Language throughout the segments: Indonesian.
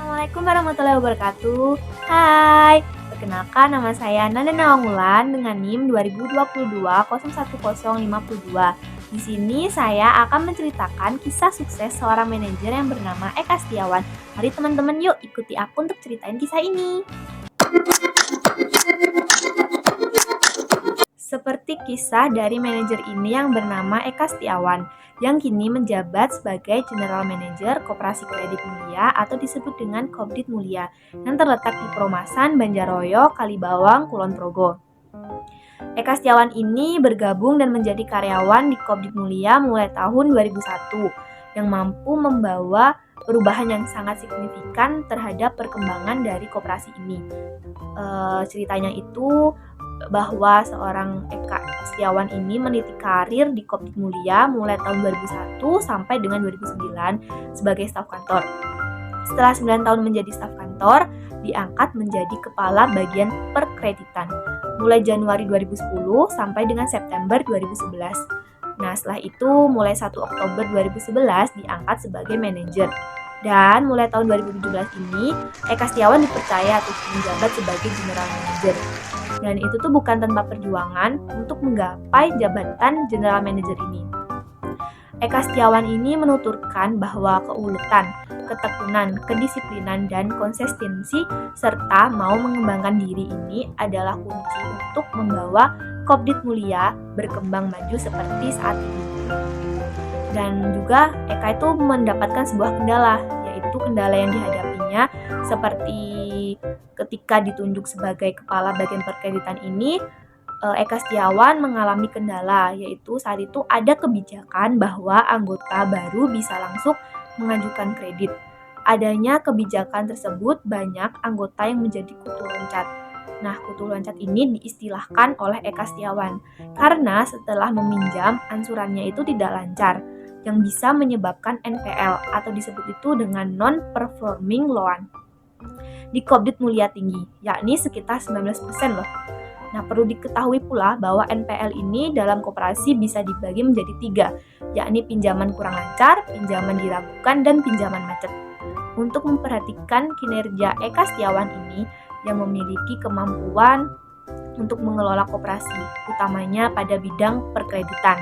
Assalamualaikum warahmatullahi wabarakatuh. Hai, perkenalkan nama saya Nanda Nawangulan dengan NIM 2022 Di sini saya akan menceritakan kisah sukses seorang manajer yang bernama Eka Setiawan. Mari teman-teman yuk ikuti aku untuk ceritain kisah ini. Seperti kisah dari manajer ini yang bernama Eka Setiawan, yang kini menjabat sebagai General Manager Koperasi Kredit Mulia atau disebut dengan Kopdit Mulia, yang terletak di Perumasan Banjaroyo, Kalibawang, Kulon Progo. Eka Setiawan ini bergabung dan menjadi karyawan di Kopdit Mulia mulai tahun 2001, yang mampu membawa perubahan yang sangat signifikan terhadap perkembangan dari koperasi ini. Ceritanya itu bahwa seorang Eka Setiawan ini meniti karir di Kopdit Mulia mulai tahun 2001 sampai dengan 2009 sebagai staf kantor. Setelah 9 tahun menjadi staf kantor, diangkat menjadi kepala bagian perkreditan mulai Januari 2010 sampai dengan September 2011. Nah, setelah itu mulai 1 Oktober 2011 diangkat sebagai manajer. Dan mulai tahun 2017 ini, Eka Setiawan dipercaya untuk menjabat sebagai General Manager. Dan itu tuh bukan tanpa perjuangan untuk menggapai jabatan General Manager ini. Eka Setiawan ini menuturkan bahwa keuletan, ketekunan, kedisiplinan, dan konsistensi serta mau mengembangkan diri ini adalah kunci untuk membawa Kopdit Mulia berkembang maju seperti saat ini. Dan juga Eka itu mendapatkan sebuah kendala, yaitu kendala yang dihadapinya seperti ketika ditunjuk sebagai kepala bagian perkreditan ini, Eka Setiawan mengalami kendala, yaitu saat itu ada kebijakan bahwa anggota baru bisa langsung mengajukan kredit. Adanya kebijakan tersebut, banyak anggota yang menjadi kutu loncat. Nah, kutu loncat ini diistilahkan oleh Eka Setiawan karena setelah meminjam, ansurannya itu tidak lancar, yang bisa menyebabkan NPL atau disebut itu dengan non-performing loan di Kopdit Mulia tinggi, yakni sekitar 19% loh. Nah, perlu diketahui pula bahwa NPL ini dalam koperasi bisa dibagi menjadi 3, yakni pinjaman kurang lancar, pinjaman diragukan, dan pinjaman macet. Untuk memperhatikan kinerja Eka Setiawan ini yang memiliki kemampuan untuk mengelola koperasi, utamanya pada bidang perkreditan.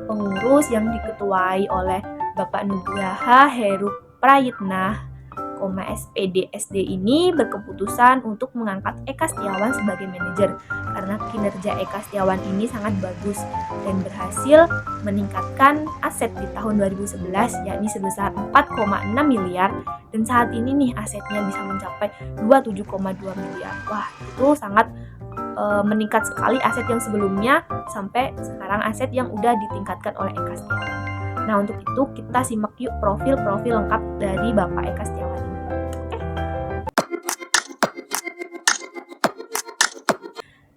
Pengurus yang diketuai oleh Bapak Nugraha Heru Prayitna, SPD SD ini berkeputusan untuk mengangkat Eka Setiawan sebagai manajer karena kinerja Eka Setiawan ini sangat bagus dan berhasil meningkatkan aset di tahun 2011 yakni sebesar 4,6 miliar dan saat ini nih asetnya bisa mencapai 27,2 miliar. Wah, itu sangat meningkat sekali aset yang sebelumnya sampai sekarang aset yang udah ditingkatkan oleh Eka Setiawan. Nah, untuk itu kita simak yuk profil-profil lengkap dari Bapak Eka Setiawan ini.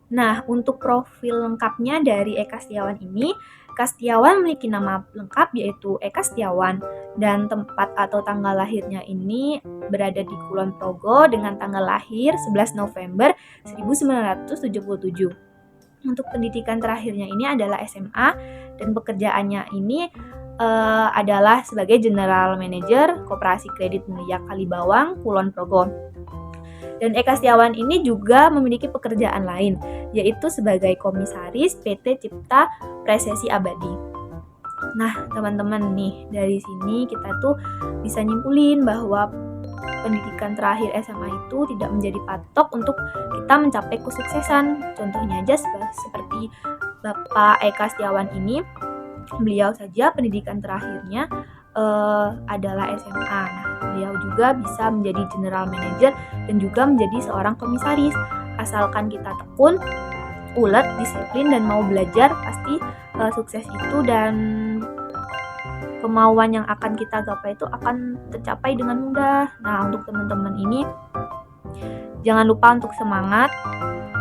Nah, untuk profil lengkapnya dari Eka Setiawan ini, Eka Setiawan memiliki nama lengkap yaitu Eka Setiawan dan tempat atau tanggal lahirnya ini berada di Kulon Progo dengan tanggal lahir 11 November 1977. Untuk pendidikan terakhirnya ini adalah SMA dan pekerjaannya ini adalah sebagai General Manager Koperasi Kredit Mulia Kalibawang, Kulon Progo. Dan Eka Setiawan ini juga memiliki pekerjaan lain, yaitu sebagai komisaris PT Cipta Presesi Abadi. Nah, teman-teman nih, dari sini kita tuh bisa nyimpulin bahwa pendidikan terakhir SMA itu tidak menjadi patok untuk kita mencapai kesuksesan. Contohnya aja seperti Bapak Eka Setiawan ini, beliau saja pendidikan terakhirnya adalah SMA. Nah, beliau juga bisa menjadi general manager dan juga menjadi seorang komisaris. Asalkan kita tekun, ulet, disiplin, dan mau belajar, pasti sukses itu dan kemauan yang akan kita gapai itu akan tercapai dengan mudah. Nah, untuk teman-teman ini, jangan lupa untuk semangat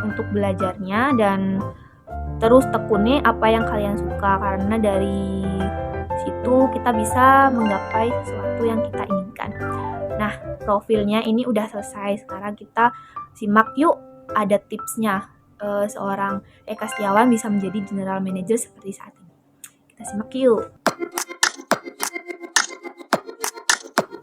untuk belajarnya dan terus tekuni apa yang kalian suka karena dari situ kita bisa menggapai sesuatu yang kita inginkan. Nah, profilnya ini udah selesai. Sekarang kita simak yuk ada tipsnya seorang Eka Setiawan bisa menjadi general manager seperti saat ini. Kita simak yuk.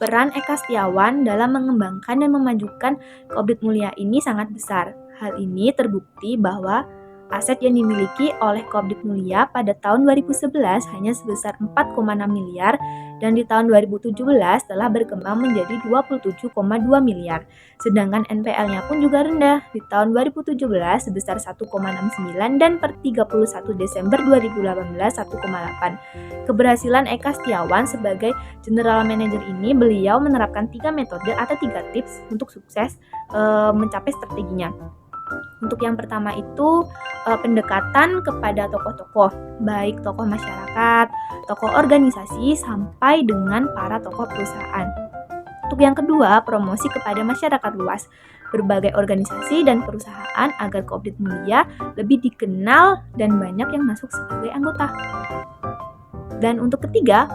Peran Eka Setiawan dalam mengembangkan dan memajukan Kopdit Mulia ini sangat besar. Hal ini terbukti bahwa aset yang dimiliki oleh Kopdit Mulia pada tahun 2011 hanya sebesar 4,6 miliar dan di tahun 2017 telah berkembang menjadi 27,2 miliar. Sedangkan NPL-nya pun juga rendah, di tahun 2017 sebesar 1,69 dan per 31 Desember 2018 1,8. Keberhasilan Eka Setiawan sebagai General Manager ini, beliau menerapkan 3 metode atau 3 tips untuk sukses mencapai strateginya. Untuk yang pertama itu pendekatan kepada tokoh-tokoh, baik tokoh masyarakat, tokoh organisasi, sampai dengan para tokoh perusahaan. Untuk yang kedua, promosi kepada masyarakat luas, berbagai organisasi dan perusahaan agar Kopdit Mulia lebih dikenal dan banyak yang masuk sebagai anggota. Dan untuk ketiga,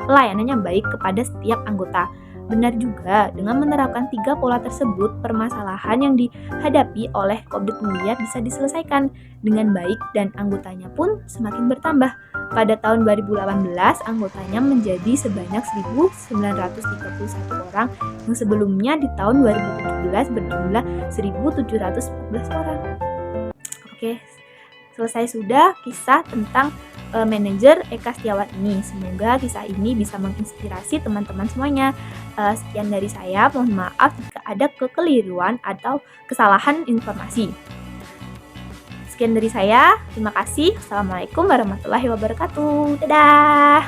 pelayanan yang baik kepada setiap anggota. Benar juga, dengan menerapkan 3 pola tersebut, permasalahan yang dihadapi oleh Kopdit Mulia bisa diselesaikan dengan baik dan anggotanya pun semakin bertambah. Pada tahun 2018, anggotanya menjadi sebanyak 1.931 orang, yang sebelumnya di tahun 2017 berjumlah 1.714 orang. Oke, selesai sudah kisah tentang manajer Eka Setiawan ini. Semoga kisah ini bisa menginspirasi teman-teman semuanya. Sekian dari saya, mohon maaf jika ada kekeliruan atau kesalahan informasi. Sekian dari saya, terima kasih. Assalamualaikum warahmatullahi wabarakatuh. Dadah!